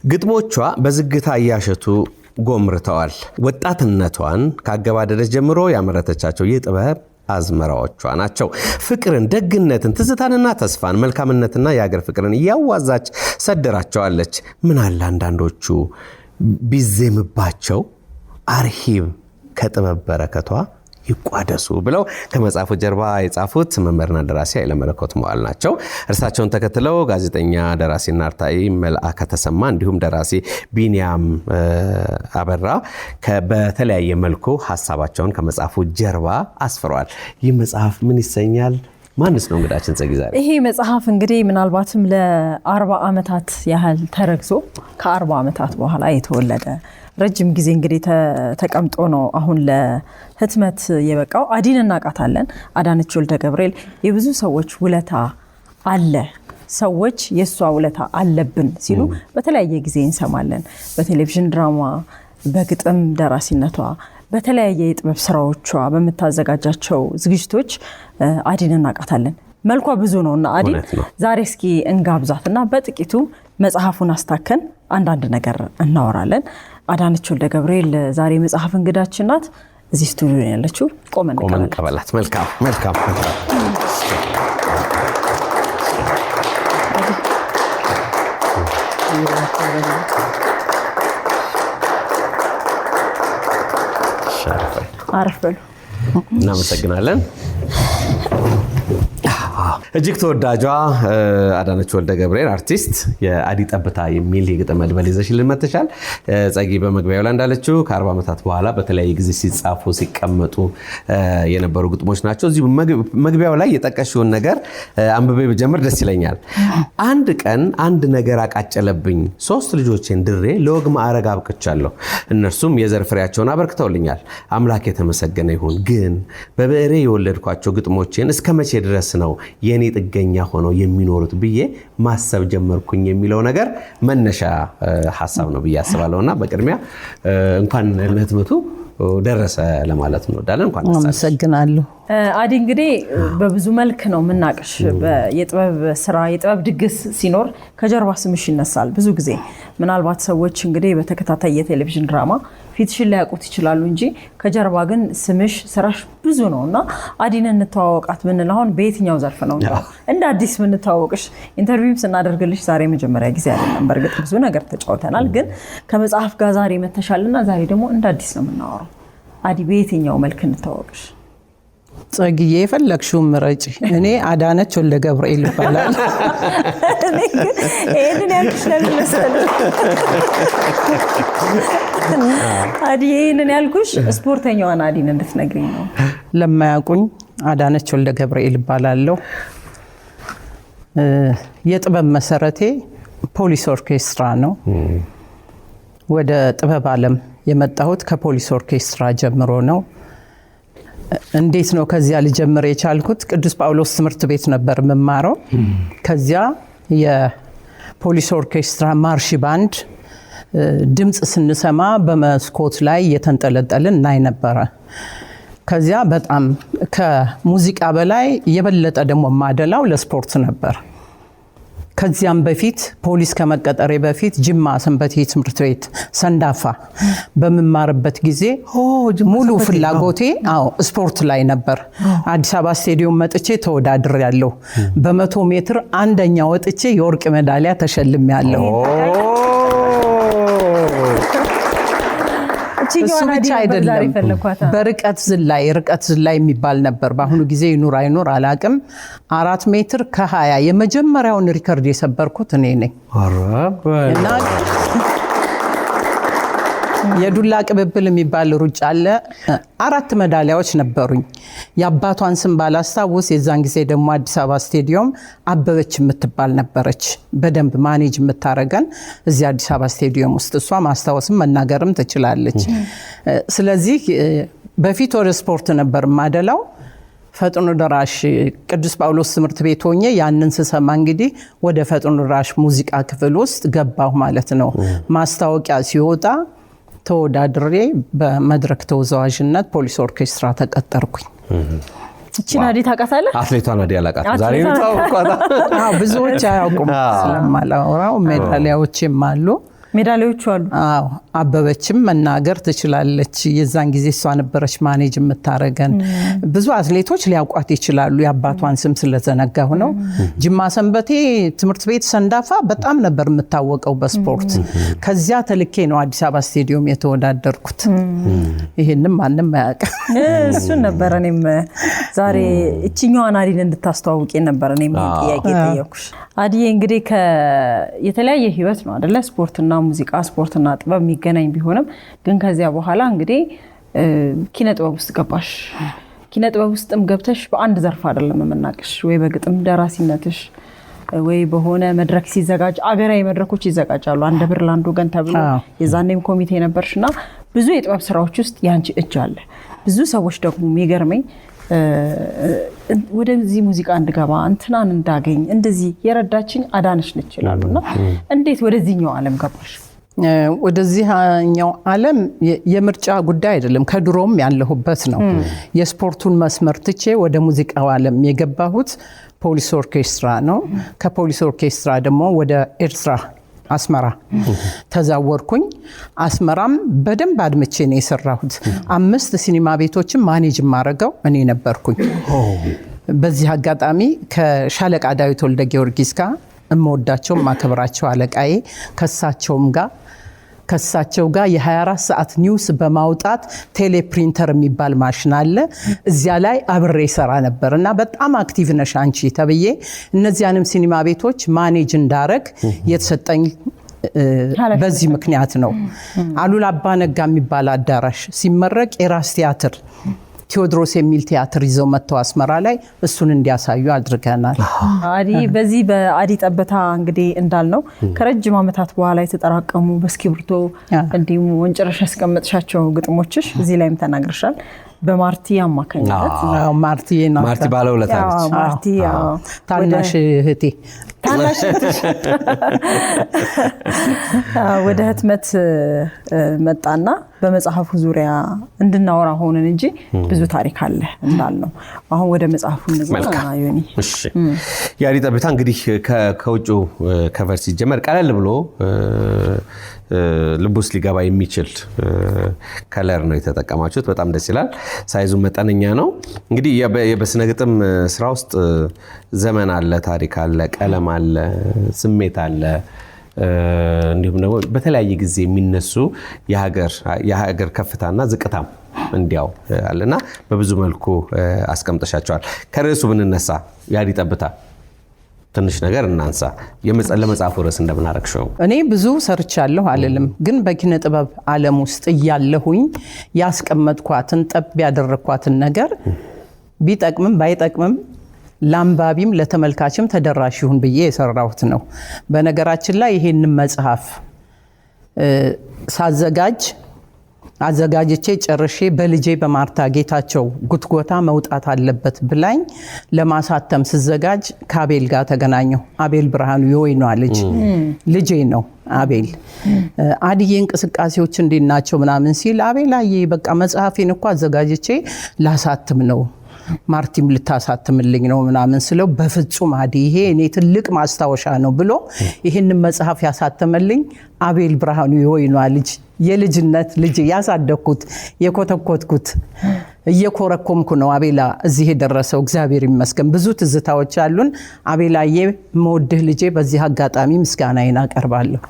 ግጥሞቿ በዝግታ ያሸቱ ጎምርተዋል። ወጣትነቷን ካገባደደች ጀምሮ ያመረተቻቸው የጥበብ አዝመራዎቿ ናቸው። ፍቅርን፣ ደግነትን፣ ትዝታንና ተስፋን፣ መልካምነትና የሀገር ፍቅርን እያዋዛች ሰደራቸዋለች። ምን አለ አንዳንዶቹ ቢዜምባቸው አርሂብ ከጥበብ በረከቷ ይቋደሱ ብለው ከመጽሐፉ ጀርባ የጻፉት መምህርና ደራሲ ኃይለ መለኮት መዋዕል ናቸው። እርሳቸውን ተከትለው ጋዜጠኛ ደራሲና አርታኢ መልአከ ተሰማ እንዲሁም ደራሲ ቢኒያም አበራ በተለያየ መልኩ ሐሳባቸውን ከመጽሐፉ ጀርባ አስፍረዋል። ይህ መጽሐፍ ምን ይሰኛል? ማንስ ነው እንግዳችን ጸጊዛሬ? ይሄ መጽሐፍ እንግዲህ ምናልባትም ለ40 ዓመታት ያህል ተረግዞ ከ40 ዓመታት በኋላ የተወለደ ረጅም ጊዜ እንግዲህ ተቀምጦ ነው አሁን ለህትመት የበቃው። አዲን እናቃታለን። አዳነች ወልደ ገብርኤል የብዙ ሰዎች ውለታ አለ፣ ሰዎች የሷ ውለታ አለብን ሲሉ በተለያየ ጊዜ እንሰማለን። በቴሌቪዥን ድራማ፣ በግጥም ደራሲነቷ፣ በተለያየ የጥበብ ስራዎቿ በመታዘጋጃቸው ዝግጅቶች አዲን እናቃታለን። መልኳ ብዙ ነውና አዲን ዛሬ እስኪ እንጋብዛትና በጥቂቱ መጽሐፉን አስታከን አንዳንድ ነገር እናወራለን። አዳነች ወልደ ገብርኤል ዛሬ መጽሐፍ እንግዳችን ናት። እዚህ ስቱዲዮ ያለችው ቆመን ቀበላት። መልካም መልካም። አረፍ በሉ። እናመሰግናለን። እጅግ ተወዳጇ አዳነች ወልደ ገብርኤል አርቲስት የአዲ ጠብታ የሚል የግጥም መድበል ይዘሽልን መጥተሻል። ጸጊ በመግቢያው ላይ እንዳለችው ከ40 ዓመታት በኋላ በተለያየ ጊዜ ሲጻፉ ሲቀመጡ የነበሩ ግጥሞች ናቸው። እዚህ መግቢያው ላይ የጠቀሽውን ነገር አንብቤ ብጀምር ደስ ይለኛል። አንድ ቀን አንድ ነገር አቃጨለብኝ፣ 3 ልጆቼን ድሬ ለወግ ማዕረግ አብቅቻለሁ። እነርሱም የዘር ፍሬያቸውን አበርክተውልኛል። አምላክ የተመሰገነ ይሁን። ግን በብዕሬ የወለድኳቸው ግጥሞቼን እስከ መቼ ድረስ ነው የኔ ጥገኛ ሆነው የሚኖሩት ብዬ ማሰብ ጀመርኩኝ የሚለው ነገር መነሻ ሐሳብ ነው ብዬ አስባለሁና በቅድሚያ እንኳን ለህትመቱ ደረሰ ለማለት ነው። ዳለ እንኳን አመሰግናለሁ። አዲ እንግዲህ በብዙ መልክ ነው የምናቀሽ። የጥበብ ስራ የጥበብ ድግስ ሲኖር ከጀርባ ስምሽ ይነሳል። ብዙ ጊዜ ምናልባት ሰዎች እንግዲህ በተከታታይ የቴሌቪዥን ድራማ ፊትሽን ሊያውቁት ይችላሉ እንጂ ከጀርባ ግን ስምሽ ስራሽ ብዙ ነውና አዲን እንተዋወቃት ብንል አሁን በየትኛው ዘርፍ ነው እንደ አዲስ ምንተዋወቅሽ? ኢንተርቪውም ስናደርግልሽ ዛሬ መጀመሪያ ጊዜ አይደለም። በእርግጥ ብዙ ነገር ተጫውተናል፣ ግን ከመጽሐፍ ጋር ዛሬ መተሻልና ዛሬ ደግሞ እንደ አዲስ ነው የምናወራው። አዲ በየትኛው መልክ እንተዋወቅሽ? ጸጊዬ የፈለግሽው ምረጪ። እኔ አዳነች ወልደ ገብርኤል ይባላል። ይሄንን ያልኩሽ ለምን መሰለሽ? አዲ ይሄንን ያልኩሽ ስፖርተኛዋን አዲን እንድትነግሪኝ ነው። ለማያውቁኝ አዳነች ወልደ ገብርኤል ይባላለሁ። የጥበብ መሰረቴ ፖሊስ ኦርኬስትራ ነው። ወደ ጥበብ ዓለም የመጣሁት ከፖሊስ ኦርኬስትራ ጀምሮ ነው። እንዴት ነው ከዚያ ልጀምር የቻልኩት? ቅዱስ ጳውሎስ ትምህርት ቤት ነበር መማረው። ከዚያ የፖሊስ ኦርኬስትራ ማርሽ ባንድ ድምጽ ስንሰማ በመስኮት ላይ የተንጠለጠልን እናይ ነበረ። ከዚያ በጣም ከሙዚቃ በላይ የበለጠ ደግሞ ማደላው ለስፖርት ነበር። ከዚያም በፊት ፖሊስ ከመቀጠሬ በፊት ጅማ ሰንበቴ ትምህርት ቤት ሰንዳፋ በመማርበት ጊዜ ሙሉ ፍላጎቴ ስፖርት ላይ ነበር። አዲስ አበባ ስቴዲየም መጥቼ ተወዳድሬያለሁ። በ100 ሜትር አንደኛ ወጥቼ የወርቅ ሜዳሊያ ተሸልሜያለሁ። እሱ ብቻ አይደለም፣ በርቀት ዝላይ የሚባል ነበር። በአሁኑ ጊዜ ይኑር አይኑር አላቅም። 4 ሜትር ከ20 የመጀመሪያውን ሪከርድ የሰበርኩት እኔ ነኝ። እና የዱላ ቅብብል የሚባል ሩጫ አለ። 4 ሜዳሊያዎች ነበሩኝ። የአባቷን ስም ባላስታውስ የዛን ጊዜ ደግሞ አዲስ አበባ ስቴዲየም አበበች የምትባል ነበረች በደንብ ማኔጅ የምታረገን እዚህ አዲስ አበባ ስቴዲየም ውስጥ። እሷ ማስታወስም መናገርም ትችላለች። ስለዚህ በፊት ወደ ስፖርት ነበር ማደላው። ፈጥኖ ደራሽ ቅዱስ ጳውሎስ ትምህርት ቤት ሆኜ ያንን ስሰማ እንግዲህ ወደ ፈጥኖ ደራሽ ሙዚቃ ክፍል ውስጥ ገባሁ ማለት ነው። ማስታወቂያ ሲወጣ ተወዳድሬ በመድረክ ተወዛዋዥነት ፖሊስ ኦርኬስትራ ተቀጠርኩኝ። እቺ ናዲ ታውቃታለህ? አትሌቷ ናዲ አላውቃትም። ዛሬ ነው ታውቃታ። ብዙዎች አያውቁም ስለማላወራው። ሜዳሊያዎችም አሉ። ሜዳሊያዎቹ አሉ። አዎ አበበችም መናገር ትችላለች። የዛን ጊዜ እሷ ነበረች ማኔጅ የምታረገን። ብዙ አትሌቶች ሊያውቋት ይችላሉ፣ የአባቷን ስም ስለዘነጋሁ ነው። ጅማ ሰንበቴ ትምህርት ቤት ሰንዳፋ በጣም ነበር የምታወቀው በስፖርት። ከዚያ ተልኬ ነው አዲስ አበባ ስቴዲየም የተወዳደርኩት። ይሄንም ማንም አያውቅም። እሱን ነበር እኔም ዛሬ እቺኛዋን አዲን እንድታስተዋውቂ ነበር እኔም ጥያቄ ጠየኩሽ። አዲዬ እንግዲህ የተለያየ ህይወት ነው አይደለ? ስፖርትና ሙዚቃ፣ ስፖርትና ጥበብ የሚገናኝ ቢሆንም ግን ከዚያ በኋላ እንግዲህ ኪነ ጥበብ ውስጥ ገባሽ። ኪነ ጥበብ ውስጥም ገብተሽ በአንድ ዘርፍ አይደለም የምናቅሽ፣ ወይ በግጥም ደራሲነትሽ ወይ በሆነ መድረክ ሲዘጋጅ አገራዊ መድረኮች ይዘጋጃሉ፣ አንድ ብር ለአንድ ወገን ተብሎ የዛኔም ኮሚቴ ነበርሽና ብዙ የጥበብ ስራዎች ውስጥ ያንቺ እጅ አለ። ብዙ ሰዎች ደግሞ የሚገርመኝ ወደዚህ ሙዚቃ እንድገባ እንትናን እንዳገኝ እንደዚህ የረዳችኝ አዳነች ነች ይላሉና እንዴት ወደዚህኛው ዓለም ገባሽ? ወደዚህኛው ዓለም የምርጫ ጉዳይ አይደለም፣ ከድሮም ያለሁበት ነው። የስፖርቱን መስመር ትቼ ወደ ሙዚቃው ዓለም የገባሁት ፖሊስ ኦርኬስትራ ነው። ከፖሊስ ኦርኬስትራ ደግሞ ወደ ኤርትራ አስመራ ተዛወርኩኝ። አስመራም በደንብ አድምቼ ነው የሰራሁት። 5 ሲኒማ ቤቶችን ማኔጅ ማረጋው እኔ ነበርኩኝ። በዚህ አጋጣሚ ከሻለቃ ዳዊት ወልደ ጊዮርጊስ ጋር እምወዳቸው ማከብራቸው አለቃዬ ከሳቸው ጋር የ24 ሰዓት ኒውስ በማውጣት ቴሌፕሪንተር የሚባል ማሽን አለ። እዚያ ላይ አብሬ ሰራ ነበር እና በጣም አክቲቭ ነሽ አንቺ ተብዬ እነዚያንም ሲኒማ ቤቶች ማኔጅ እንዳረግ የተሰጠኝ በዚህ ምክንያት ነው። አሉላ አባ ነጋ የሚባል አዳራሽ ሲመረቅ የራስ ቲያትር ቴዎድሮስ የሚል ቲያትር ይዘው መጥተው አስመራ ላይ እሱን እንዲያሳዩ አድርገናል። አዲ በዚህ በአዲ ጠብታ እንግዲህ እንዳልነው ከረጅም ዓመታት በኋላ የተጠራቀሙ በስክሪፕቶ እንዲሁም ወንጭረሽ ያስቀመጥሻቸው ግጥሞችሽ እዚህ ላይም ተናግረሻል። በማርቲ አማካኝነት ማርቲ ባለውለታለች። ማርቲ ታናሽ እህቴ ወደ ህትመት መጣና በመጽሐፉ ዙሪያ እንድናወራ ሆነን እንጂ ብዙ ታሪክ አለ እንዳልነው። አሁን ወደ መጽሐፉ እንግባ ዮኒ። እሺ የአዲ ጠብታ እንግዲህ ከውጭ ከቨር ሲጀመር ቀለል ብሎ ልቡስ ሊገባ የሚችል ከለር ነው የተጠቀማችሁት። በጣም ደስ ይላል። ሳይዙ መጠነኛ ነው። እንግዲህ በስነ ግጥም ስራ ውስጥ ዘመን አለ፣ ታሪክ አለ፣ ቀለም አለ፣ ስሜት አለ። እንዲሁም ደግሞ በተለያየ ጊዜ የሚነሱ የሀገር ከፍታና ዝቅታም እንዲያው አለና በብዙ መልኩ አስቀምጠሻቸዋል። ከርዕሱ ብንነሳ የአዲ ጠብታ ትንሽ ነገር እናንሳ። ለመጽሐፉ ርዕስ እንደምን አረግሽው? እኔ ብዙ ሰርቻለሁ አልልም፣ ግን በኪነ ጥበብ ዓለም ውስጥ እያለሁኝ ያስቀመጥኳትን ጠብ ያደረኳትን ነገር ቢጠቅምም ባይጠቅምም ለአንባቢም ለተመልካችም ተደራሽ ይሁን ብዬ የሰራሁት ነው። በነገራችን ላይ ይሄንን መጽሐፍ አዘጋጅቼ ጨርሼ በልጄ በማርታ ጌታቸው ጉትጎታ መውጣት አለበት ብላኝ ለማሳተም ስዘጋጅ ከአቤል ጋር ተገናኘሁ። አቤል ብርሃኑ የወይኗ ልጄ ነው። አቤል አዲዬ እንቅስቃሴዎች እንዴት ናቸው ምናምን ሲል አቤል አየ በቃ መጽሐፌን እኮ አዘጋጅቼ ላሳትም ነው፣ ማርቲም ልታሳትምልኝ ነው ምናምን ስለው በፍጹም አዲ ይሄ እኔ ትልቅ ማስታወሻ ነው ብሎ ይሄንን መጽሐፍ ያሳተመልኝ አቤል ብርሃኑ የወይኗ የልጅነት ልጅ ያሳደኩት የኮተኮትኩት እየኮረኮምኩ ነው አቤላ እዚህ የደረሰው። እግዚአብሔር ይመስገን። ብዙ ትዝታዎች አሉን። አቤላዬ መወድህ ልጄ፣ በዚህ አጋጣሚ ምስጋናዬን አቀርባለሁ።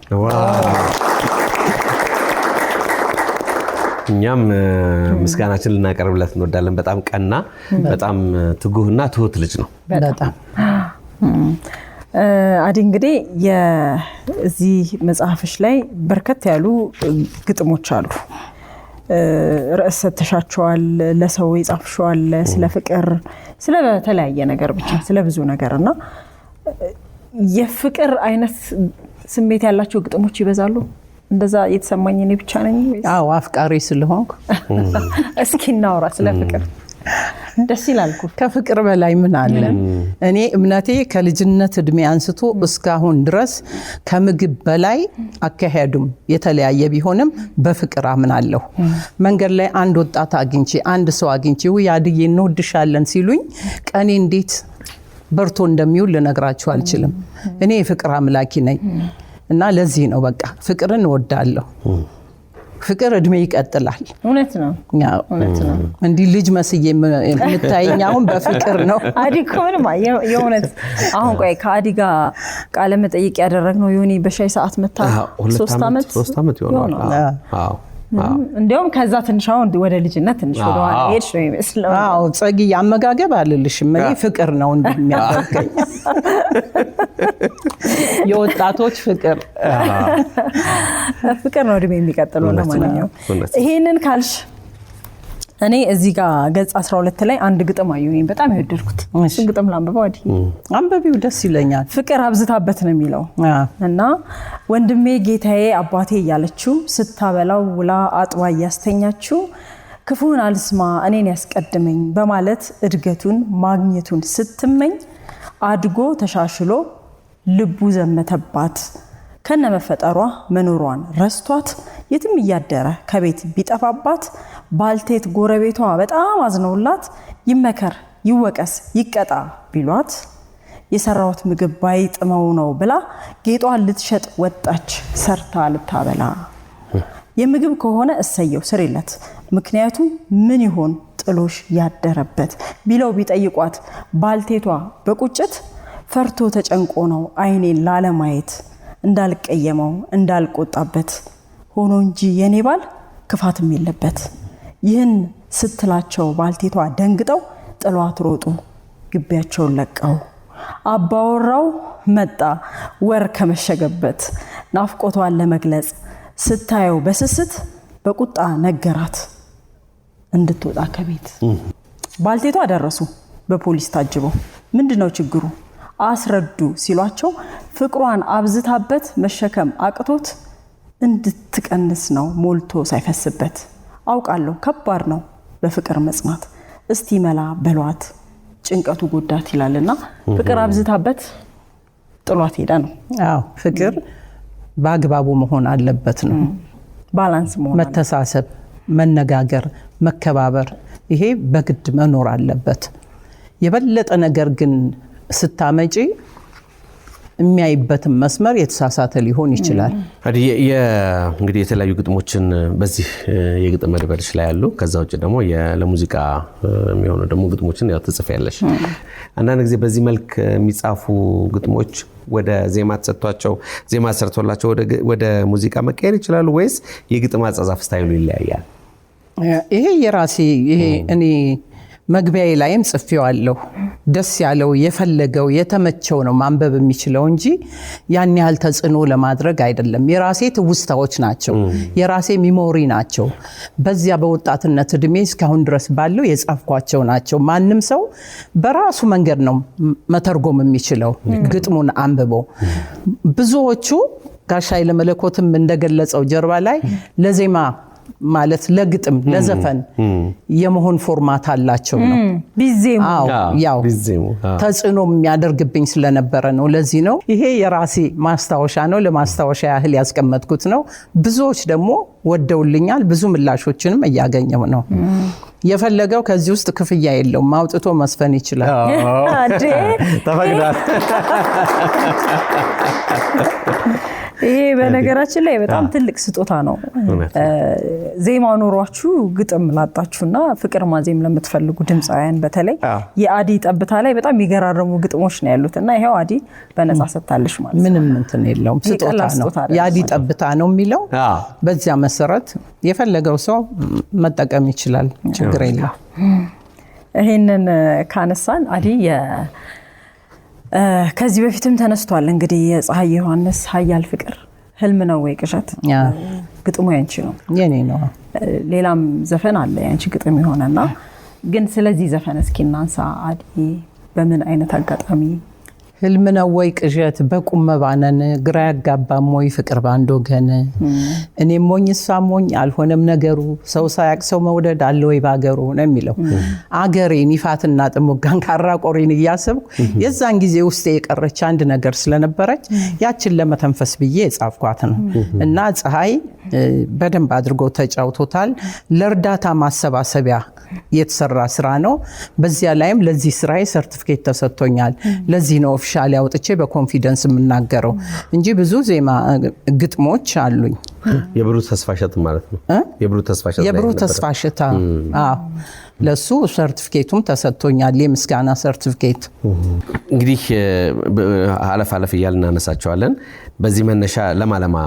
እኛም ምስጋናችን ልናቀርብለት እንወዳለን። በጣም ቀና፣ በጣም ትጉህና ትሁት ልጅ ነው። በጣም አዲ እንግዲህ የዚህ መጽሐፍሽ ላይ በርከት ያሉ ግጥሞች አሉ። ርዕስ ሰጥተሻቸዋል፣ ለሰው የጻፍሽዋል፣ ስለ ፍቅር፣ ስለ ተለያየ ነገር ብቻ ስለ ብዙ ነገርና የፍቅር አይነት ስሜት ያላቸው ግጥሞች ይበዛሉ። እንደዛ የተሰማኝ እኔ ብቻ ነኝ ወይስ? አዎ አፍቃሪ ስለሆንኩ እስኪ እናውራ ስለ ፍቅር። ደስ ይላልኩ። ከፍቅር በላይ ምን አለ? እኔ እምነቴ ከልጅነት እድሜ አንስቶ እስካሁን ድረስ ከምግብ በላይ አካሄዱም የተለያየ ቢሆንም በፍቅር አምናለሁ። መንገድ ላይ አንድ ወጣት አግኝቼ አንድ ሰው አግኝቼ ያድዬ እንወድሻለን ሲሉኝ ቀኔ እንዴት በርቶ እንደሚውል ልነግራችሁ አልችልም። እኔ የፍቅር አምላኪ ነኝ። እና ለዚህ ነው በቃ ፍቅርን እወዳለሁ። ፍቅር እድሜ ይቀጥላል። እውነት ነው። እንዲህ ልጅ መስዬ የምታየኝ አሁን በፍቅር ነው። አዲ ኮንም የእውነት አሁን ቆይ ከአዲ ጋር ቃለ መጠይቅ ያደረግነው ዮኒ በሻይ ሰዓት መታ 3 ዓመት ይሆናል። እንዲያውም ከዛ ትንሽ አሁን ወደ ልጅነት ትንሽ ወደ ኋላ ሄድሽ ነው የሚመስለው። ጸጊ አመጋገብ አልልሽም እኔ ፍቅር ነው እንደሚያደርገኝ የወጣቶች ፍቅር ነው እድሜ የሚቀጥለው። ለማንኛውም ይሄንን ካልሽ እኔ እዚህ ጋር ገጽ 12 ላይ አንድ ግጥም አየሁኝ በጣም የወደድኩት። እሱ ግጥም ላንብበው አዲ? አንብቢው ደስ ይለኛል። ፍቅር አብዝታበት ነው የሚለው እና ወንድሜ ጌታዬ አባቴ እያለችው ስታበላው ውላ አጥባ እያስተኛችው ክፉን አልስማ እኔን ያስቀድመኝ በማለት እድገቱን ማግኘቱን ስትመኝ አድጎ ተሻሽሎ ልቡ ዘመተባት ከነመፈጠሯ መኖሯን ረስቷት የትም እያደረ ከቤት ቢጠፋባት ባልቴት ጎረቤቷ በጣም አዝነውላት ይመከር ይወቀስ ይቀጣ ቢሏት የሰራውት ምግብ ባይጥመው ነው ብላ ጌጧን ልትሸጥ ወጣች ሰርታ ልታበላ። የምግብ ከሆነ እሰየው ስሪለት ምክንያቱም ምን ይሆን ጥሎሽ ያደረበት ቢለው ቢጠይቋት ባልቴቷ በቁጭት ፈርቶ ተጨንቆ ነው አይኔን ላለማየት እንዳልቀየመው እንዳልቆጣበት ሆኖ እንጂ የኔ ባል ክፋትም የለበት። ይህን ስትላቸው ባልቴቷ ደንግጠው ጥሏት ሮጡ ግቢያቸውን ለቀው። አባወራው መጣ ወር ከመሸገበት ናፍቆቷን ለመግለጽ ስታየው በስስት በቁጣ ነገራት እንድትወጣ ከቤት። ባልቴቷ ደረሱ በፖሊስ ታጅበው ምንድነው ችግሩ አስረዱ ሲሏቸው ፍቅሯን አብዝታበት መሸከም አቅቶት እንድትቀንስ ነው ሞልቶ ሳይፈስበት። አውቃለሁ ከባድ ነው በፍቅር መጽናት እስቲ መላ በሏት ጭንቀቱ ጎዳት ይላልና ፍቅር አብዝታበት ጥሏት ሄዳ ነው። አዎ ፍቅር በአግባቡ መሆን አለበት ነው። ባላንስ መሆን መተሳሰብ፣ መነጋገር፣ መከባበር ይሄ በግድ መኖር አለበት። የበለጠ ነገር ግን ስታመጪ የሚያይበትን መስመር የተሳሳተ ሊሆን ይችላል። እንግዲህ የተለያዩ ግጥሞችን በዚህ የግጥም መድበልሽ ላይ ያሉ ከዛ ውጭ ደግሞ ለሙዚቃ የሚሆኑ ደግሞ ግጥሞችን ያው ትጽፊያለሽ። አንዳንድ ጊዜ በዚህ መልክ የሚጻፉ ግጥሞች ወደ ዜማ ተሰጥቷቸው ዜማ ሰርቶላቸው ወደ ሙዚቃ መቀየር ይችላሉ ወይስ የግጥም አጻጻፍ ስታይሉ ይለያያል? ይሄ የራሴ ይሄ እኔ መግቢያዬ ላይም ጽፌዋለሁ። ደስ ያለው የፈለገው የተመቸው ነው ማንበብ የሚችለው እንጂ ያን ያህል ተጽዕኖ ለማድረግ አይደለም። የራሴ ትውስታዎች ናቸው፣ የራሴ ሚሞሪ ናቸው። በዚያ በወጣትነት እድሜ እስካሁን ድረስ ባለው የጻፍኳቸው ናቸው። ማንም ሰው በራሱ መንገድ ነው መተርጎም የሚችለው ግጥሙን አንብቦ። ብዙዎቹ ጋሽ ኃይለ መለኮትም እንደገለጸው ጀርባ ላይ ለዜማ ማለት ለግጥም ለዘፈን የመሆን ፎርማት አላቸው ነው ቢዜሙ ያው ተጽዕኖ የሚያደርግብኝ ስለነበረ ነው። ለዚህ ነው ይሄ የራሴ ማስታወሻ ነው፣ ለማስታወሻ ያህል ያስቀመጥኩት ነው። ብዙዎች ደግሞ ወደውልኛል፣ ብዙ ምላሾችንም እያገኘው ነው። የፈለገው ከዚህ ውስጥ ክፍያ የለውም አውጥቶ መስፈን ይችላል። ተፈቅዷል። ይሄ በነገራችን ላይ በጣም ትልቅ ስጦታ ነው። ዜማ ኖሯችሁ ግጥም ላጣችሁና ፍቅር ማዜም ለምትፈልጉ ድምፃውያን በተለይ የአዲ ጠብታ ላይ በጣም የሚገራረሙ ግጥሞች ነው ያሉትና ይሄው አዲ በነፃ ሰጣለሽ ማለት ምንም እንትን የለውም፣ ስጦታ ነው። የአዲ ጠብታ ነው የሚለው በዚያ መሰረት የፈለገው ሰው መጠቀም ይችላል፣ ችግር የለም። ይሄንን ካነሳን አዲ ከዚህ በፊትም ተነስቷል እንግዲህ የፀሐይ ዮሐንስ ሀያል ፍቅር ህልም ነው ወይ ቅዠት ግጥሙ ያንቺ ነው የኔ ነው። ሌላም ዘፈን አለ ያንቺ ግጥም ይሆነና ግን ስለዚህ ዘፈን እስኪ እናንሳ አዲ በምን አይነት አጋጣሚ ህልም ነው ወይ ቅዠት በቁም መባነን ግራ ያጋባም ወይ ፍቅር ባንዶ ገነ እኔ ሞኝ እሷ ሞኝ አልሆነም ነገሩ ሰው ሳያቅ ሰው መውደድ አለ ወይ ባገሩ ነው የሚለው። አገሬን ይፋትና ጥሙጋን ካራቆሬን እያሰብኩ የዛን ጊዜ ውስጥ የቀረች አንድ ነገር ስለነበረች ያችን ለመተንፈስ ብዬ የጻፍኳት ነው እና ፀሐይ በደንብ አድርጎ ተጫውቶታል። ለእርዳታ ማሰባሰቢያ የተሰራ ስራ ነው። በዚያ ላይም ለዚህ ስራ ሰርቲፊኬት ተሰጥቶኛል። ለዚህ ነው ኦፊሻሊ አውጥቼ በኮንፊደንስ የምናገረው እንጂ ብዙ ዜማ ግጥሞች አሉኝ። የብሩህ ተስፋ እሸት ማለት ነው። የብሩህ ተስፋ እሸት ለሱ ሰርቲፊኬቱም ተሰጥቶኛል፣ የምስጋና ሰርቲፊኬት። እንግዲህ አለፍ አለፍ እያልን እናነሳቸዋለን። በዚህ መነሻ ለማለማ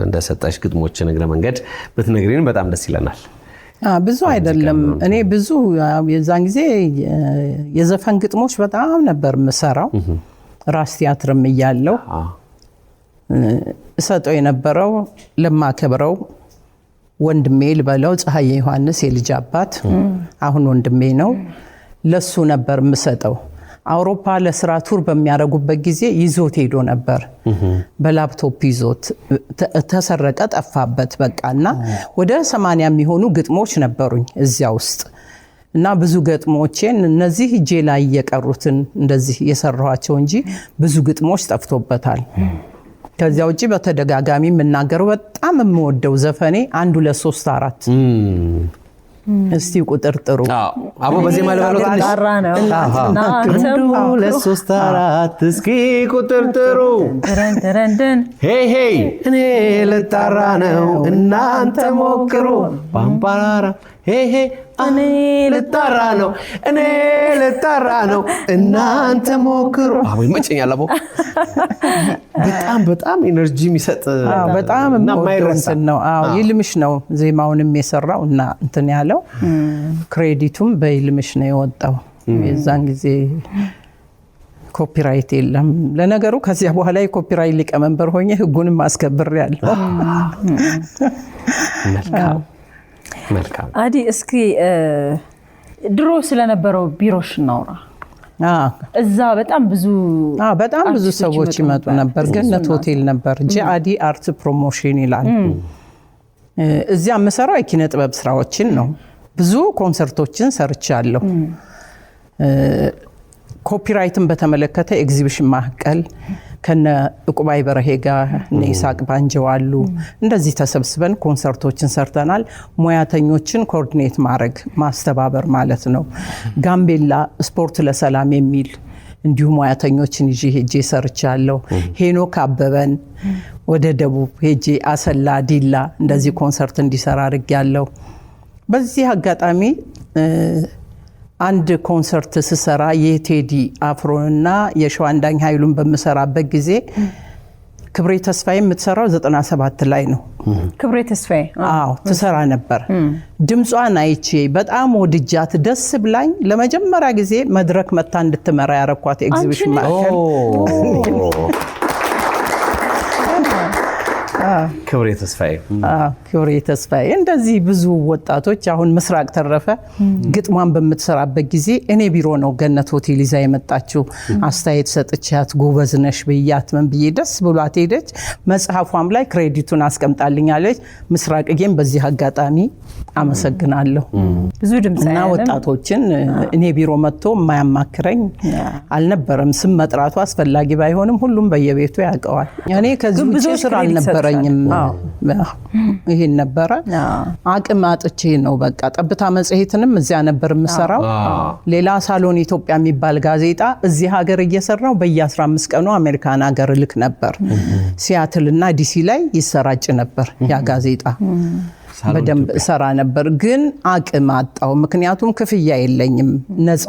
እንደሰጠሽ ግጥሞችን እግረ መንገድ ብትነግሪን በጣም ደስ ይለናል። ብዙ አይደለም፣ እኔ ብዙ የዛን ጊዜ የዘፈን ግጥሞች በጣም ነበር የምሰራው። ራስ ቲያትርም እያለው እሰጠው የነበረው ለማከብረው ወንድሜ ልበለው ፀሐዬ ዮሐንስ የልጅ አባት አሁን ወንድሜ ነው። ለሱ ነበር የምሰጠው። አውሮፓ ለስራ ቱር በሚያደርጉበት ጊዜ ይዞት ሄዶ ነበር። በላፕቶፕ ይዞት ተሰረቀ፣ ጠፋበት በቃና ወደ 80 የሚሆኑ ግጥሞች ነበሩኝ እዚያ ውስጥ እና ብዙ ግጥሞቼን እነዚህ እጄ ላይ የቀሩትን እንደዚህ የሰራኋቸው እንጂ ብዙ ግጥሞች ጠፍቶበታል። ከዚያ ውጪ በተደጋጋሚ የምናገረው በጣም የምወደው ዘፈኔ 1 2 3 4 እስቲ ቁጥር ጥሩ አቦ በዚህ ማለባለው ጣራ ነው 1 2 3 4 እስኪ ቁጥር ጥሩ ሄይ ሄይ እኔ ልጣራ ነው እናንተ ሞክሩ ባምባራራ ሄይ ሄይ እኔ ልጣራ ነው እናንተ ሞክሩ። አቦ ይመቸኛል። አቦ በጣም ኢነርጂ የሚሰጥ በጣም የማይረሳ ነው። ይልምሽ ነው ዜማውንም የሰራው እና እንትን ያለው ክሬዲቱም በይልምሽ ነው የወጣው። የዛን ጊዜ ኮፒራይት የለም። ለነገሩ ከዚያ በኋላ የኮፒራይት ሊቀመንበር ሆኜ ህጉንም አስከብሬያለሁ። መልካም አዲ፣ እስኪ ድሮ ስለነበረው ቢሮሽ እናውራ። እዛ በጣም ብዙ ሰዎች ይመጡ ነበር። ገነት ሆቴል ነበር፣ ጂአዲ አርት ፕሮሞሽን ይላል። እዚያ የምሰራው የኪነ ጥበብ ስራዎችን ነው። ብዙ ኮንሰርቶችን ሰርቻለሁ። ኮፒራይትን በተመለከተ ኤግዚቢሽን ማዕከል ከነ ዕቁባይ በርሄ ጋር ነይሳቅ ባንጀዋሉ እንደዚህ ተሰብስበን ኮንሰርቶችን ሰርተናል። ሙያተኞችን ኮኦርዲኔት ማድረግ ማስተባበር ማለት ነው። ጋምቤላ ስፖርት ለሰላም የሚል እንዲሁ ሙያተኞችን ይዤ ሄጄ ሰርቻለሁ። ሄኖክ አበበን ወደ ደቡብ ሄጄ አሰላ ዲላ እንደዚህ ኮንሰርት እንዲሰራ አድርጌያለሁ። በዚህ አጋጣሚ አንድ ኮንሰርት ስሰራ የቴዲ አፍሮንና የሸዋንዳኝ ኃይሉን በመሰራበት ጊዜ ክብሬ ተስፋዬ የምትሰራው 97 ላይ ነው። ክብሬ ተስፋዬ ትሰራ ነበር። ድምጿን አይቼ በጣም ወድጃት ደስ ብላኝ ለመጀመሪያ ጊዜ መድረክ መታ እንድትመራ ያረኳት ኤግዚቢሽን ማዕከል ክብሬ ተስፋዬ እንደዚህ ብዙ ወጣቶች አሁን ምስራቅ ተረፈ ግጥሟን በምትሰራበት ጊዜ እኔ ቢሮ ነው ገነት ሆቴል ይዛ የመጣችው። አስተያየት ሰጥቻት ጎበዝ ነሽ ብያት ምን ብዬ ደስ ብሏት ሄደች። መጽሐፏም ላይ ክሬዲቱን አስቀምጣልኛለች። ምስራቅዬም በዚህ አጋጣሚ አመሰግናለሁ። ብዙ ድምጽና ወጣቶችን እኔ ቢሮ መጥቶ የማያማክረኝ አልነበረም። ስም መጥራቱ አስፈላጊ ባይሆንም ሁሉም በየቤቱ ያውቀዋል። እኔ ከዚህ ውጪ ስራ አልነበረኝም። ይሄን ነበረ አቅም አጥቼ ነው በቃ። ጠብታ መጽሔትንም እዚያ ነበር የምሰራው። ሌላ ሳሎን ኢትዮጵያ የሚባል ጋዜጣ እዚህ ሀገር እየሰራው በየ15 ቀኑ አሜሪካን ሀገር ልክ ነበር። ሲያትልና ዲሲ ላይ ይሰራጭ ነበር ያ ጋዜጣ። በደንብ ሰራ ነበር ግን አቅም አጣው። ምክንያቱም ክፍያ የለኝም፣ ነፃ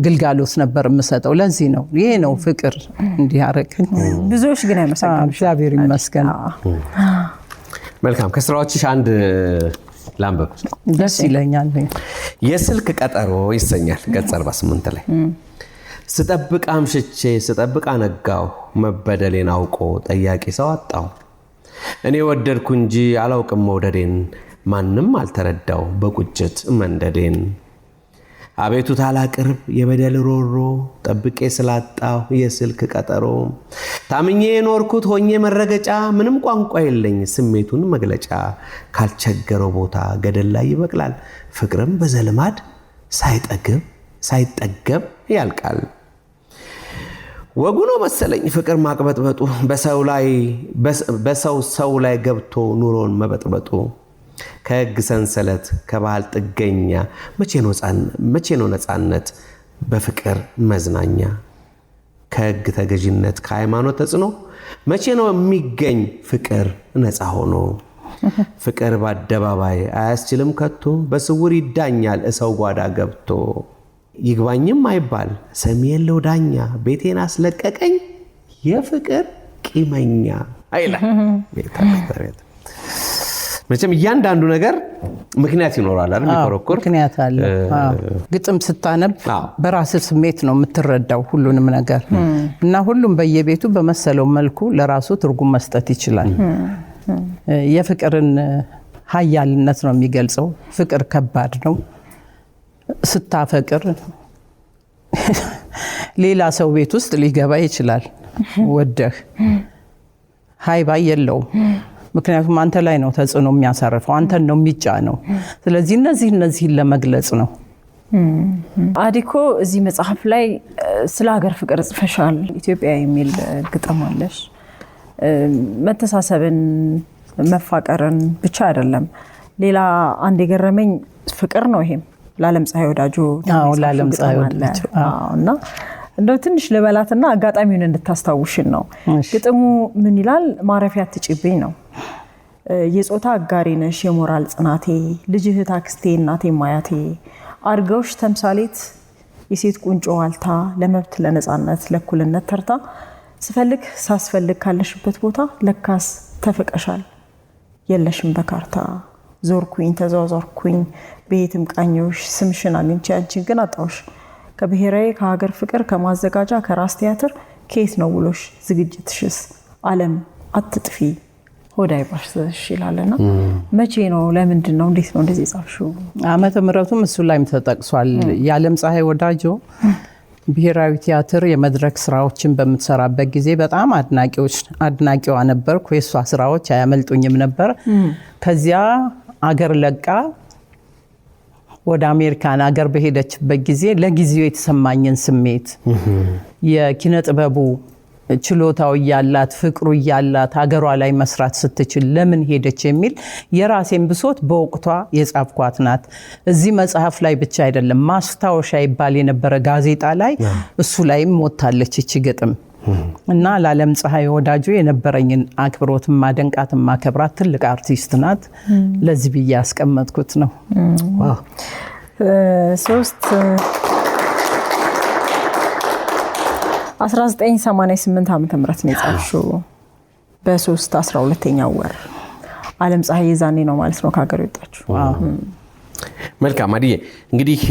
ግልጋሎት ነበር የምሰጠው። ለዚህ ነው ይሄ ነው ፍቅር እንዲያረከኝ። ብዙዎች ግን አይመሰግኑም። እግዚአብሔር ይመስገን። መልካም። ከስራዎችሽ አንድ ላንብብ። ደስ ይለኛል። የስልክ ቀጠሮ ይሰኛል። ገጽ 48 ላይ ስጠብቅ አምሽቼ ስጠብቅ አነጋው፣ መበደሌን አውቆ ጠያቂ ሰው አጣው። እኔ ወደድኩ እንጂ አላውቅም መውደዴን፣ ማንም አልተረዳው በቁጭት መንደዴን። አቤቱታ ላቅርብ የበደል ሮሮ፣ ጠብቄ ስላጣው የስልክ ቀጠሮ። ታምኜ የኖርኩት ሆኜ መረገጫ፣ ምንም ቋንቋ የለኝ ስሜቱን መግለጫ። ካልቸገረው ቦታ ገደል ላይ ይበቅላል፣ ፍቅርም በዘልማድ ሳይጠገብ ያልቃል። ወጉ ነው መሰለኝ ፍቅር ማቅበጥበጡ በሰው ላይ ገብቶ ኑሮን መበጥበጡ ከህግ ሰንሰለት ከባህል ጥገኛ መቼ ነው ነፃነት በፍቅር መዝናኛ ከህግ ተገዥነት ከሃይማኖት ተጽዕኖ መቼ ነው የሚገኝ ፍቅር ነፃ ሆኖ ፍቅር በአደባባይ አያስችልም ከቶ በስውር ይዳኛል ሰው ጓዳ ገብቶ ይግባኝም አይባል ሰሚ የለው ዳኛ ቤቴን አስለቀቀኝ የፍቅር ቂመኛ አይላ መቼም እያንዳንዱ ነገር ምክንያት ይኖራል አይደል የሚኮረኮር ምክንያት አለ ግጥም ስታነብ በራስ ስሜት ነው የምትረዳው ሁሉንም ነገር እና ሁሉም በየቤቱ በመሰለው መልኩ ለራሱ ትርጉም መስጠት ይችላል የፍቅርን ኃያልነት ነው የሚገልጸው ፍቅር ከባድ ነው ስታፈቅር ሌላ ሰው ቤት ውስጥ ሊገባ ይችላል ወደህ ሃይባ የለውም ምክንያቱም አንተ ላይ ነው ተጽዕኖ የሚያሳርፈው አንተን ነው የሚጫነው ስለዚህ እነዚህን ለመግለጽ ነው አዲኮ እዚህ መጽሐፍ ላይ ስለ ሀገር ፍቅር ጽፈሻል ኢትዮጵያ የሚል ግጥም አለሽ መተሳሰብን መፋቀርን ብቻ አይደለም ሌላ አንድ የገረመኝ ፍቅር ነው ይሄም ለዓለም ፀሐይ ወዳጆ ለዓለም ፀሐይ ወዳጆ እና እንደው ትንሽ ልበላትና አጋጣሚውን እንድታስታውሽን ነው ግጥሙ ምን ይላል ማረፊያ ትጭብኝ ነው የጾታ አጋሪ ነሽ የሞራል ጽናቴ ልጅህ ታክስቴ እናቴ ማያቴ አርገውሽ ተምሳሌት የሴት ቁንጮ ዋልታ ለመብት ለነፃነት ለእኩልነት ተርታ ስፈልግ ሳስፈልግ ካለሽበት ቦታ ለካስ ተፈቀሻል የለሽም በካርታ ዞርኩኝ ተዛዛርኩኝ ቤትም ቃኞሽ ስምሽን አግኝቼ አንቺን ግን አጣውሽ ከብሔራዊ ከሀገር ፍቅር ከማዘጋጃ ከራስ ቲያትር ከየት ነው ውሎሽ ዝግጅትሽስ ዓለም አትጥፊ ሆዳይ ባሽሽ ይላልና መቼ ነው ለምንድን ነው እንዴት ነው እንደዚህ ጻፍሽው ዓመተ ምሕረቱም እሱ ላይም ተጠቅሷል የዓለም ፀሐይ ወዳጆ ብሔራዊ ቲያትር የመድረክ ስራዎችን በመሰራበት ጊዜ በጣም አድናቂዋ ነበርኩ የሷ ስራዎች አያመልጡኝም ነበር ከዚያ አገር ለቃ ወደ አሜሪካን አገር በሄደችበት ጊዜ ለጊዜው የተሰማኝን ስሜት የኪነ ጥበቡ ችሎታው ያላት ፍቅሩ ያላት ሀገሯ ላይ መስራት ስትችል ለምን ሄደች የሚል የራሴን ብሶት በወቅቷ የጻፍኳት ናት እዚህ መጽሐፍ ላይ ብቻ አይደለም ማስታወሻ ይባል የነበረ ጋዜጣ ላይ እሱ ላይም ወጣለች እቺ ግጥም እና ለዓለም ፀሐይ ወዳጆ የነበረኝን አክብሮት ማደንቃት ማከብራት ትልቅ አርቲስት ናት ለዚህ ብዬ ያስቀመጥኩት ነው ዋው 1988 ዓመተ ምህረት ነው የጻፍሽው በ3/12ኛው ወር ዓለም ፀሐይ የዛኔ ነው ማለት ነው ከሀገር የወጣችው መልካም አዲዬ እንግዲህ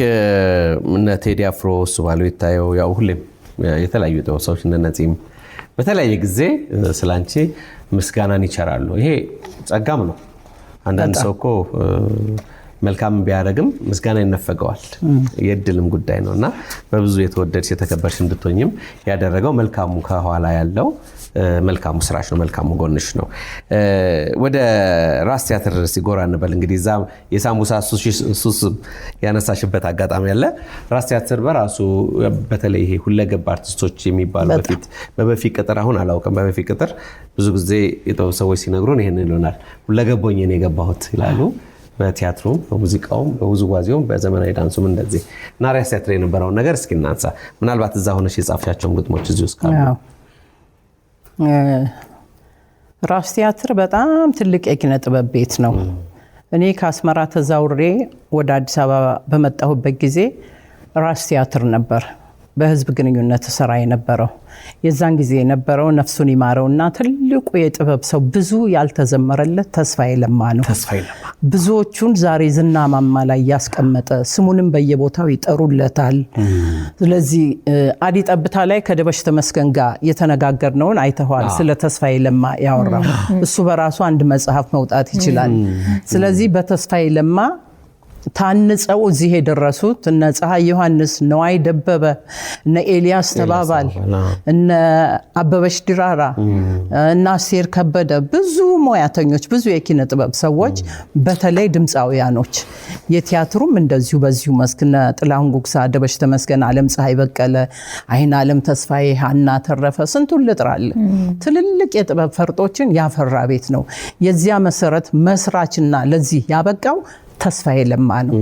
እነ ቴዲ አፍሮ እሱ ባለው ይታየው ያው ሁሌም የተለያዩ ተወሳዎች እንደነጺም በተለያየ ጊዜ ስላንቺ ምስጋናን ይቸራሉ ይሄ ጸጋም ነው አንዳንድ ሰው እኮ መልካም ቢያረግም ምስጋና ይነፈገዋል የድልም ጉዳይ ነውና በብዙ የተወደድሽ የተከበርሽ እንድትሆኝም ያደረገው መልካሙ ከኋላ ያለው መልካሙ ስራሽ ነው መልካሙ ጎንሽ ነው ወደ ራስ ቲያትር ሲጎራ እንበል እንግዲህ ዛ የሳሙሳ ሱስ ያነሳሽበት አጋጣሚ ያለ ራስ ቲያትር በራሱ በተለይ ይሄ ሁለገብ አርቲስቶች የሚባሉ በበፊት ቅጥር አሁን አላውቅም በበፊት ቅጥር ብዙ ጊዜ የጥበብ ሰዎች ሲነግሩን ይሄንን ይሉናል ሁለገቦኝ ነው የገባሁት ይላሉ በቲያትሩም በሙዚቃውም በውዝዋዜውም በዘመናዊ ዳንሱም እንደዚህ እና ራስ ቲያትር የነበረውን ነገር እስኪ እናንሳ ምናልባት እዛ ሆነሽ የጻፍሻቸውን ግጥሞች እዚህ ውስጥ ካሉ ራስ ቲያትር በጣም ትልቅ የኪነ ጥበብ ቤት ነው እኔ ከአስመራ ተዛውሬ ወደ አዲስ አበባ በመጣሁበት ጊዜ ራስ ቲያትር ነበር በህዝብ ግንኙነት ሰራ የነበረው የዛን ጊዜ የነበረው ነፍሱን ይማረውና ትልቁ የጥበብ ሰው ብዙ ያልተዘመረለት ተስፋዬ ለማ ነው ብዙዎቹን ዛሬ ዝና ማማ ላይ ያስቀመጠ ስሙንም በየቦታው ይጠሩለታል ስለዚህ አዲ ጠብታ ላይ ከደበሽ ተመስገን ጋር የተነጋገርነውን አይተዋል ስለ ተስፋዬ ለማ ያወራው እሱ በራሱ አንድ መጽሐፍ መውጣት ይችላል ስለዚህ በተስፋዬ ለማ ታንጸው እዚህ የደረሱት እነ ፀሐይ ዮሐንስ፣ ነዋይ ደበበ፣ እነ ኤልያስ ተባባል፣ እነ አበበሽ ዲራራ፣ እነ አስቴር ከበደ፣ ብዙ ሙያተኞች፣ ብዙ የኪነ ጥበብ ሰዎች በተለይ ድምፃውያኖች፣ የቲያትሩም እንደዚሁ በዚሁ መስክ እነ ጥላሁን ጉግሳ፣ ደበሽ ተመስገን፣ ዓለም ፀሐይ በቀለ፣ አይን ዓለም ተስፋዬ፣ ሀና ተረፈ፣ ስንቱን ልጥራል። ትልልቅ የጥበብ ፈርጦችን ያፈራ ቤት ነው። የዚያ መሰረት መስራችና ለዚህ ያበቃው ተስፋዬ ለማ ነው።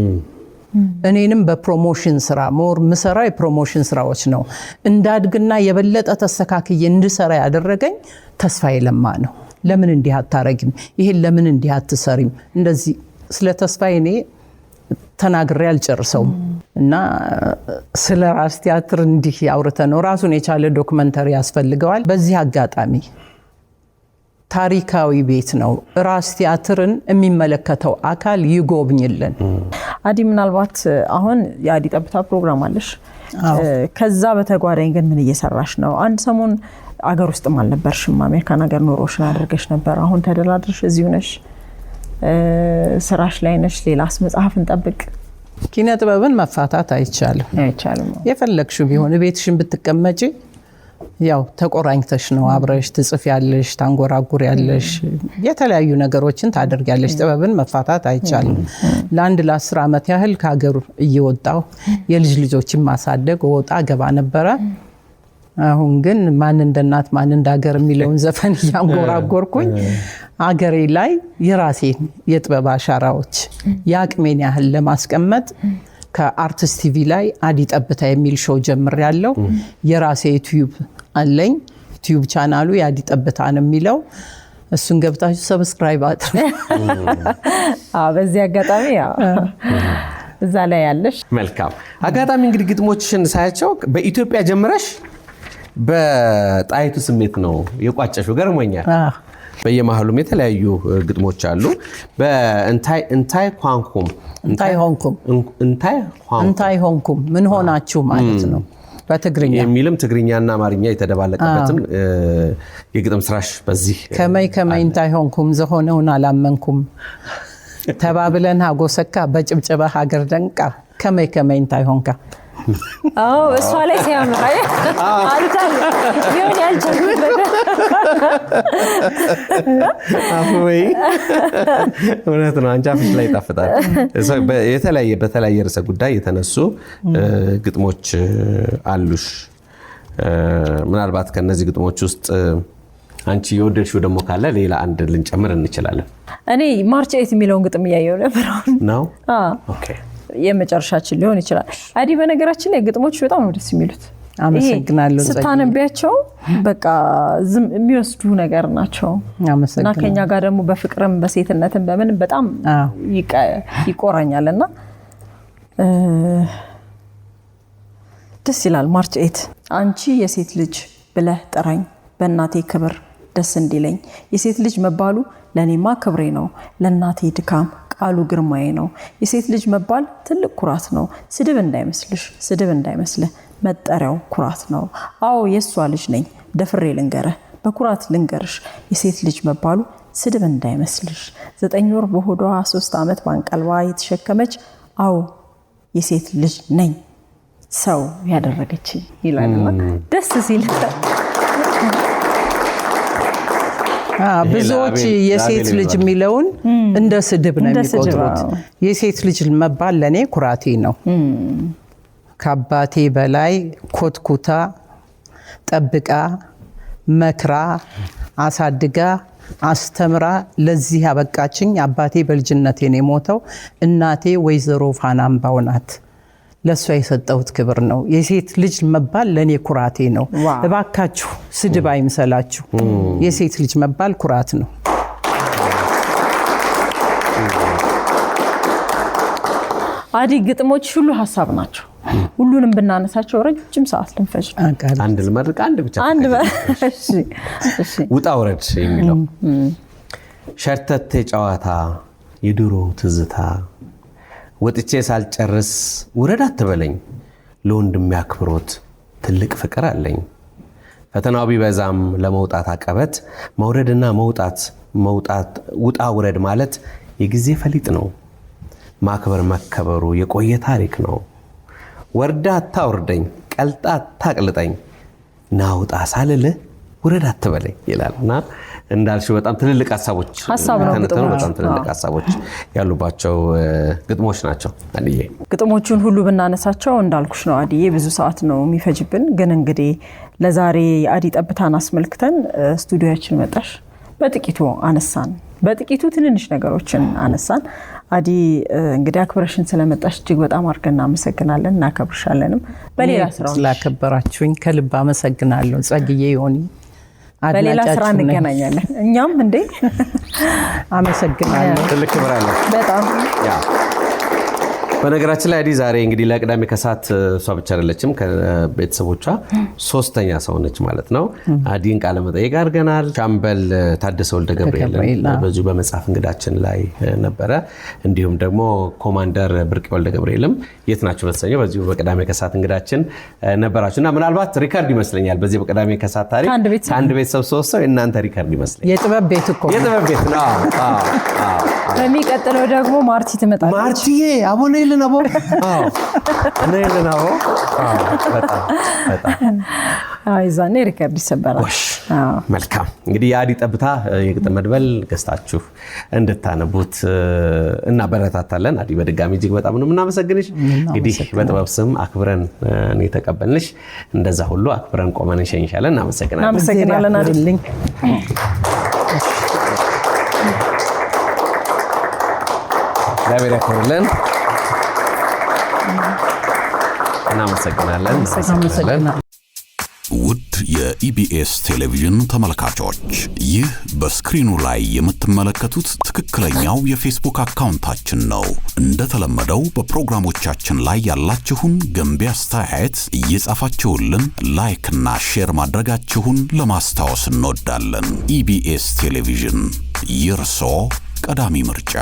እኔንም በፕሮሞሽን ስራ ሞር ምሰራ የፕሮሞሽን ስራዎች ነው እንዳድግና የበለጠ ተስተካክዬ እንድሰራ ያደረገኝ ተስፋዬ ለማ ነው። ለምን እንዲህ አታረጊም? ይሄን ለምን እንዲህ አትሰሪም? እንደዚህ ስለ ተስፋዬ እኔ ተናግሬ አልጨርሰውም እና ስለ ራስ ቲያትር እንዲህ ያውርተ ነው ራሱን የቻለ ዶክመንተሪ ያስፈልገዋል። በዚህ አጋጣሚ ታሪካዊ ቤት ነው። ራስ ቲያትርን የሚመለከተው አካል ይጎብኝልን። አዲ ምናልባት አሁን የአዲ ጠብታ ፕሮግራም አለሽ፣ ከዛ በተጓዳኝ ግን ምን እየሰራሽ ነው? አንድ ሰሞን አገር ውስጥም አልነበርሽም፣ አሜሪካን ሀገር ኖሮሽን አድርገሽ ነበር። አሁን ተደላድርሽ እዚሁ ነሽ፣ ስራሽ ላይ ነሽ። ሌላስ መጽሐፍ እንጠብቅ? ኪነ ጥበብን መፋታት አይቻልም። የፈለግሽው ቢሆን ቤትሽን ብትቀመጪ ያው ተቆራኝተሽ ነው አብረሽ ትጽፍ ያለሽ፣ ታንጎራጉር ያለሽ፣ የተለያዩ ነገሮችን ታደርግ ያለሽ። ጥበብን መፋታት አይቻልም። ለአንድ ለ10 ዓመት ያህል ከሀገር እየወጣሁ የልጅ ልጆችን ማሳደግ ወጣ ገባ ነበረ። አሁን ግን ማን እንደናት ማን እንዳገር የሚለውን ዘፈን እያንጎራጎርኩኝ አገሬ ላይ የራሴን የጥበብ አሻራዎች የአቅሜን ያህል ለማስቀመጥ ከአርቲስት ቲቪ ላይ አዲ ጠብታ የሚል ሾው ጀምሬያለሁ። የራሴ ዩቲዩብ አለኝ። ዩቲዩብ ቻናሉ የአዲ ጠብታ ነው የሚለው። እሱን ገብታችሁ ሰብስክራይብ አድርጉ። በዚህ አጋጣሚ እዛ ላይ ያለሽ መልካም አጋጣሚ እንግዲህ ግጥሞችሽን ሳያቸው በኢትዮጵያ ጀምረሽ በጣይቱ ስሜት ነው የቋጨሽው። ገርሞኛል። በየመሃሉም የተለያዩ ግጥሞች አሉ። በእንታይ ኳንኩም እንታይ ሆንኩም ምን ሆናችሁ ማለት ነው በትግርኛ የሚልም ትግርኛና አማርኛ የተደባለቀበትም የግጥም ስራሽ በዚህ ከመይ እንታይ ሆንኩም ዘሆነውን አላመንኩም ተባብለን አጎሰካ በጭብጨባ ሀገር ደንቃ ከመይ እንታይ ሆንካ እሷ ላይ ሲያምር አንተ ቢሆን ያልቻልኩት ነገር ወይ እውነት ነው። አንቺ አፍሽ ላይ ይጣፍጣል። በተለያየ ርዕሰ ጉዳይ የተነሱ ግጥሞች አሉሽ። ምናልባት ከነዚህ ግጥሞች ውስጥ አንቺ የወደድሽው ደግሞ ካለ ሌላ አንድ ልንጨምር እንችላለን። እኔ ማርች 8 የሚለውን ግጥም እያየሁ ነበር ነው። ኦኬ የመጨረሻችን ሊሆን ይችላል። አዲ በነገራችን ላይ ግጥሞች በጣም ነው ደስ የሚሉት። አመሰግናለሁ። ስታነቢያቸው በቃ ዝም የሚወስዱ ነገር ናቸው እና ከኛ ጋር ደግሞ በፍቅርም በሴትነትም በምን በጣም ይቆራኛልና ደስ ይላል። ማርች 8 አንቺ የሴት ልጅ ብለህ ጥራኝ በእናቴ ክብር ደስ እንዲለኝ። የሴት ልጅ መባሉ ለኔማ ክብሬ ነው፣ ለእናቴ ድካም ቃሉ ግርማዬ ነው። የሴት ልጅ መባል ትልቅ ኩራት ነው። ስድብ እንዳይመስልሽ ስድብ እንዳይመስልህ መጠሪያው ኩራት ነው። አዎ የሷ ልጅ ነኝ ደፍሬ ልንገርህ በኩራት ልንገርሽ። የሴት ልጅ መባሉ ስድብ እንዳይመስልሽ 9 ወር በሆዷ 3 ዓመት ባንቀልባ የተሸከመች አዎ የሴት ልጅ ነኝ ሰው ያደረገች ይላልና ደስ ሲል ብዙዎች የሴት ልጅ የሚለውን እንደ ስድብ ነው የሚቆጥሩት። የሴት ልጅ መባል ለኔ ኩራቴ ነው። ከአባቴ በላይ ኮትኩታ ጠብቃ መክራ አሳድጋ አስተምራ ለዚህ ያበቃችኝ አባቴ በልጅነቴ ነው የሞተው። እናቴ ወይዘሮ ፋናምባው ናት። ለሷ የሰጠሁት ክብር ነው። የሴት ልጅ መባል ለኔ ኩራቴ ነው። እባካችሁ ስድብ አይምሰላችሁ። የሴት ልጅ መባል ኩራት ነው። አዲ ግጥሞች ሁሉ ሐሳብ ናቸው። ሁሉንም ብናነሳቸው ረጅም ሰዓት ልንፈጅ። አንድ ልመርቅ አንድ ብቻ ውጣ ውረድ የሚለው ሸርተቴ ጨዋታ የድሮ ትዝታ ወጥቼ ሳልጨርስ ውረድ አትበለኝ። ለወንድም ያክብሮት ትልቅ ፍቅር አለኝ። ፈተናው ቢበዛም ለመውጣት አቀበት መውረድና መውጣት ውጣ ውረድ ማለት የጊዜ ፈሊጥ ነው። ማክበር መከበሩ የቆየ ታሪክ ነው። ወርዳ አታውርደኝ፣ ቀልጣ አታቅልጠኝ፣ ናውጣ ሳልልህ ውረድ አትበለኝ ይላልና እንዳልሽው በጣም ትልልቅ ሀሳቦች በጣም ትልልቅ ሀሳቦች ያሉባቸው ግጥሞች ናቸው። አዲዬ ግጥሞቹን ሁሉ ብናነሳቸው እንዳልኩሽ ነው አዲዬ ብዙ ሰዓት ነው የሚፈጅብን። ግን እንግዲህ ለዛሬ አዲ ጠብታን አስመልክተን ስቱዲዮያችን መጣሽ በጥቂቱ አነሳን፣ በጥቂቱ ትንንሽ ነገሮችን አነሳን። አዲ እንግዲህ አክብረሽን ስለመጣሽ እጅግ በጣም አድርገን እናመሰግናለን፣ እናከብርሻለንም። በሌላ ስራው ስላከበራችሁኝ ከልብ አመሰግናለሁ። ጸግዬ ዮኒ በሌላ ስራ እንገናኛለን። እኛም እንዴ አመሰግናለሁ። ትልቅ ክብር አለ በጣም ያ። በነገራችን ላይ አዲ ዛሬ እንግዲህ ለቅዳሜ ከሰዓት እሷ ብቻ አይደለችም፣ ከቤተሰቦቿ ሶስተኛ ሰው ነች ማለት ነው። አዲን ቃለ መጠይቅ አድርገናል። ሻምበል ታደሰ ወልደ ገብርኤል በዚሁ በመጽሐፍ እንግዳችን ላይ ነበረ። እንዲሁም ደግሞ ኮማንደር ብርቅ ወልደ ገብርኤልም የት ናችሁ በተሰኘው በዚሁ በቅዳሜ ከሰዓት እንግዳችን ነበራችሁና ምናልባት ሪካርድ ይመስለኛል በዚህ በቅዳሜ ከሰዓት ታሪክ ከአንድ ቤተሰብ ሶስት ሰው የእናንተ ሪካርድ ይመስለኛል። የጥበብ ቤት እኮ የጥበብ ቤት ነው። በሚቀጥለው ደግሞ ማርቲ ትመጣለች። ማርቲዬ አቦነ ይልናቦ ነይልናቦ በጣም አይዛኔ ሪካርድ ይሰበራል። መልካም እንግዲህ የአዲ ጠብታ የግጥም መድበል ገዝታችሁ እንድታነቡት እናበረታታለን። አዲ በድጋሚ እጅግ በጣም ነው የምናመሰግንሽ። እንግዲህ በጥበብ ስም አክብረን ነው የተቀበልንሽ፣ እንደዛ ሁሉ አክብረን ቆመን እንሸኝሻለን። እናመሰግናለን አዲልኝ። እግዚአብሔር ያክብርልን። እናመሰግናለን። ውድ የኢቢኤስ ቴሌቪዥን ተመልካቾች ይህ በስክሪኑ ላይ የምትመለከቱት ትክክለኛው የፌስቡክ አካውንታችን ነው። እንደተለመደው በፕሮግራሞቻችን ላይ ያላችሁን ገንቢ አስተያየት እየጻፋችሁልን ላይክ እና ሼር ማድረጋችሁን ለማስታወስ እንወዳለን። ኢቢኤስ ቴሌቪዥን የርሶ ቀዳሚ ምርጫ